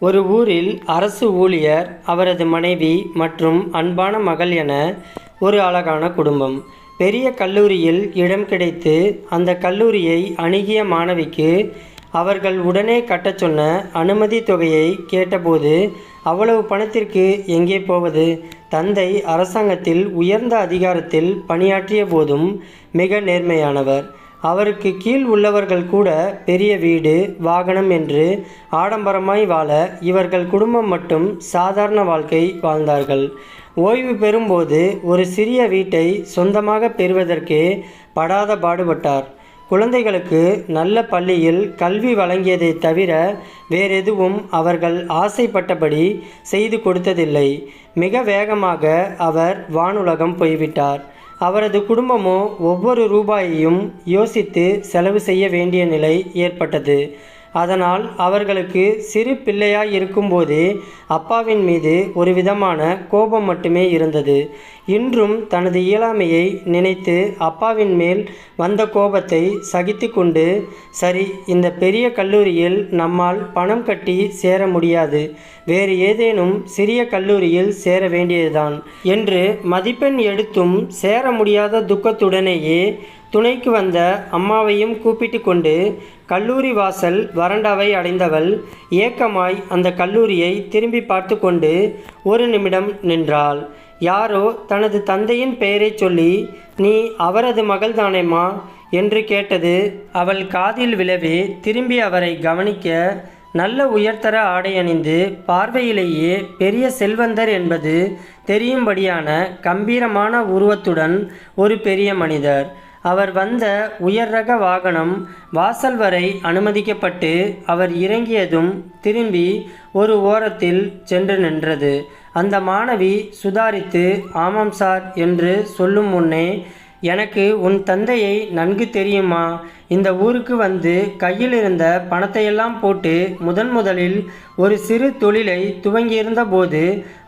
ஒரு ஊரில் அரசு ஊழியர், அவரது மனைவி மற்றும் அன்பான மகள் என ஒரு அழகான குடும்பம். பெரிய கல்லூரியில் இடம் கிடைத்து அந்த கல்லூரியை அணுகிய மாணவிக்கு அவர்கள் உடனே கட்டச் சொன்ன அனுமதி தொகையை கேட்டபோது, அவ்வளவு பணத்திற்கு எங்கே போவது? தந்தை அரசாங்கத்தில் உயர்ந்த அதிகாரத்தில் பணியாற்றிய போதும் மிக நேர்மையானவர். அவருக்கு கீழ் உள்ளவர்கள் கூட பெரிய வீடு, வாகனம் என்று ஆடம்பரமாய் வாழ, இவர்கள் குடும்பம் மட்டும் சாதாரண வாழ்க்கை வாழ்ந்தார்கள். ஓய்வு பெறும்போது ஒரு சிறிய வீட்டை சொந்தமாக பெறுவதற்கே படாத பாடுபட்டார். குழந்தைகளுக்கு நல்ல பள்ளியில் கல்வி வழங்கியதை தவிர வேறெதுவும் அவர்கள் ஆசைப்பட்டபடி செய்து கொடுத்ததில்லை. மிக வேகமாக அவர் வானுலகம் போய்விட்டார். அவரது குடும்பமோ ஒவ்வொரு ரூபாயையும் யோசித்து செலவு செய்ய வேண்டிய நிலை ஏற்பட்டது. அதனால் அவர்களுக்கு சிறு பிள்ளையாய் இருக்கும்போதே அப்பாவின் மீது ஒரு விதமான கோபம் மட்டுமே இருந்தது. இன்றும் தனது இயலாமையை நினைத்து அப்பாவின் மேல் வந்த கோபத்தை சகித்து கொண்டு, சரி, இந்த பெரிய கல்லூரியில் நம்மால் பணம் கட்டி சேர முடியாது, வேறு ஏதேனும் சிறிய கல்லூரியில் சேர வேண்டியதுதான் என்று மதிப்பெண் எடுத்தும் சேர முடியாத துக்கத்துடனேயே துணைக்கு வந்த அம்மாவையும் கூப்பிட்டு கொண்டு கல்லூரி வாசல் வராண்டாவை அடைந்தவள் ஏக்கமாய் அந்த கல்லூரியை திரும்பி பார்த்து கொண்டு ஒரு நிமிடம் நின்றாள். யாரோ தனது தந்தையின் பெயரை சொல்லி, "நீ அவரது மகள்தானேம்மா?" என்று கேட்டது அவள் காதில் விழவே திரும்பி அவரை கவனிக்க, நல்ல உயர்தர ஆடை அணிந்து பார்வையிலேயே பெரிய செல்வந்தர் என்பது தெரியும்படியான கம்பீரமான உருவத்துடன் ஒரு பெரிய மனிதர். அவர் வந்த உயர் ரக வாகனம் வாசல் வரை அனுமதிக்கப்பட்டு அவர் இறங்கியதும் திரும்பி ஒரு ஓரத்தில் சென்று நின்றது. அந்த மாணவி சுதாரித்து, "ஆமாம் சார்" என்று சொல்லும் முன்னே, "எனக்கு உன் தந்தையை நன்கு தெரியுமா? இந்த ஊருக்கு வந்து கையில் இருந்த பணத்தையெல்லாம் போட்டு முதலில் ஒரு சிறு தொழிலை துவங்கியிருந்த போது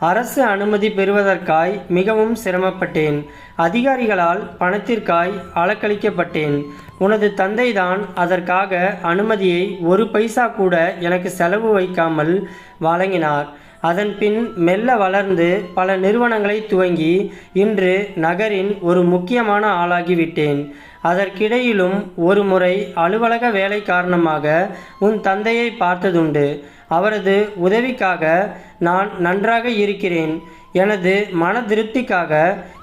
அரசு அனுமதி பெறுவதற்காய் மிகவும் சிரமப்பட்டேன். அதிகாரிகளால் பணத்திற்காய் அலக்களிக்கப்பட்டேன். உனது தந்தைதான் அதற்காக அனுமதியை ஒரு பைசா கூட எனக்கு செலவு வைக்காமல் வழங்கினார். அதன் பின் மெல்ல வளர்ந்து பல நிறுவனங்களை துவங்கி இன்று நகரின் ஒரு முக்கியமான ஆளாகிவிட்டேன். அதற்கிடையிலும் ஒரு முறை அலுவலக வேலை காரணமாக உன் தந்தையை பார்த்ததுண்டு. அவரது உதவிக்காக நான் நன்றாக இருக்கிறேன். எனது மன திருப்திக்காக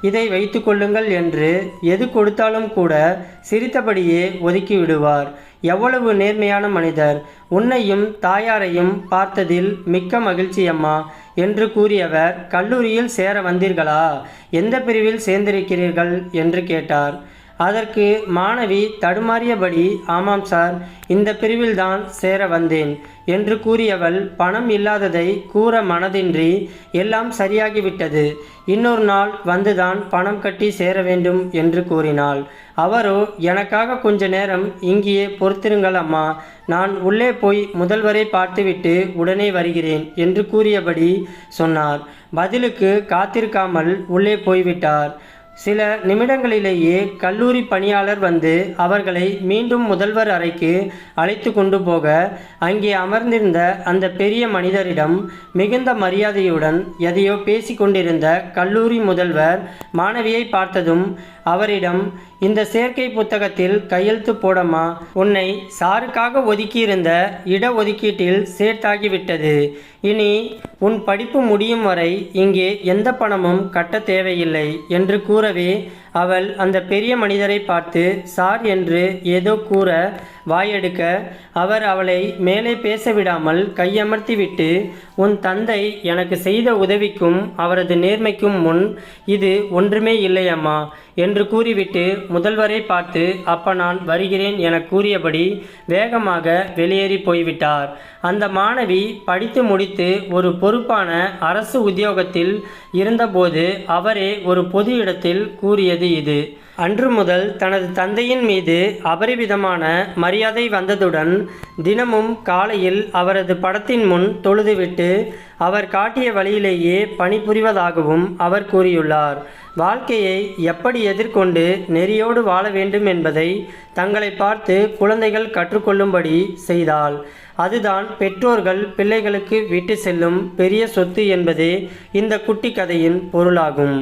இதை வைத்து கொள்ளுங்கள் என்று எது கொடுத்தாலும் கூட சிரித்தபடியே ஒதுக்கி விடுவார். எவ்வளவு நேர்மையான மனிதர்! உன்னையும் தாயாரையும் பார்த்ததில் மிக்க மகிழ்ச்சி அம்மா" என்று கூறியவர், "கல்லூரியில் சேர வந்தீர்களா? எந்த பிரிவில் சேர்ந்திருக்கிறீர்கள்?" என்று கேட்டார். அதற்கு மாணவி தடுமாறியபடி, "ஆமாம் சார், இந்த பிரிவில்தான் சேர வந்தேன்" என்று கூறியவள், பணம் இல்லாததை கூற மனதின்றி, "எல்லாம் சரியாகிவிட்டது, இன்னொரு நாள் வந்துதான் பணம் கட்டி சேர வேண்டும்" என்று கூறினாள். அவரோ, "எனக்காக கொஞ்ச நேரம் இங்கேயே பொறுத்திருங்கள் அம்மா, நான் உள்ளே போய் முதல்வரை பார்த்துவிட்டு உடனே வருகிறேன்" என்று கூறியபடி சொன்னார். பதிலுக்கு காத்திருக்காமல் உள்ளே போய்விட்டார். சில நிமிடங்களிலேயே கல்லூரி பணியாளர் வந்து அவர்களை மீண்டும் முதல்வர் அறைக்கு அழைத்து கொண்டு போக, அங்கே அமர்ந்திருந்த அந்த பெரிய மனிதரிடம் மிகுந்த மரியாதையுடன் எதையோ பேசிக்கொண்டிருந்த கல்லூரி முதல்வர் மாணவியை பார்த்ததும் அவரிடம், "இந்த சேர்க்கை புத்தகத்தில் கையெழுத்து போடமா, உன்னை சாருக்காக ஒதுக்கியிருந்த இட ஒதுக்கீட்டில் சேர்த்தாகிவிட்டது. இனி உன் படிப்பு முடியும் வரை இங்கே எந்த பணமும் கட்ட தேவையில்லை" என்று கூறவே, அவள் அந்த பெரிய மனிதரை பார்த்து "சார்" என்று ஏதோ கூற வாயெடுக்க, அவர் அவளை மேலே பேச விடாமல் கையமர்த்திவிட்டு, "உன் தந்தை எனக்கு செய்த உதவிக்கும் அவரது நேர்மைக்கும் முன் இது ஒன்றுமே இல்லையம்மா" என்று கூறிவிட்டு முதல்வரை பார்த்து, "அப்ப நான் வருகிறேன்" என கூறியபடி வேகமாக வெளியேறி போய்விட்டார். அந்த மாணவி படித்து முடித்து ஒரு பொறுப்பான அரசு உத்தியோகத்தில் இருந்தபோது அவரே ஒரு பொது இடத்தில் கூறியது இது. அன்று முதல் தனது தந்தையின் மீது அபரிவிதமான மரியாதை வந்ததுடன் தினமும் காலையில் அவரது படத்தின் முன் தொழுதுவிட்டு அவர் காட்டிய வழியிலேயே பணிபுரிவதாகவும் அவர் கூறியுள்ளார். வாழ்க்கையை எப்படி எதிர்கொண்டு நெறியோடு வாழ வேண்டும் என்பதை தங்களை பார்த்து குழந்தைகள் கற்றுக்கொள்ளும்படி செய்தாள். அதுதான் பெற்றோர்கள் பிள்ளைகளுக்கு விட்டு செல்லும் பெரிய சொத்து என்பதே இந்த குட்டி கதையின் பொருளாகும்.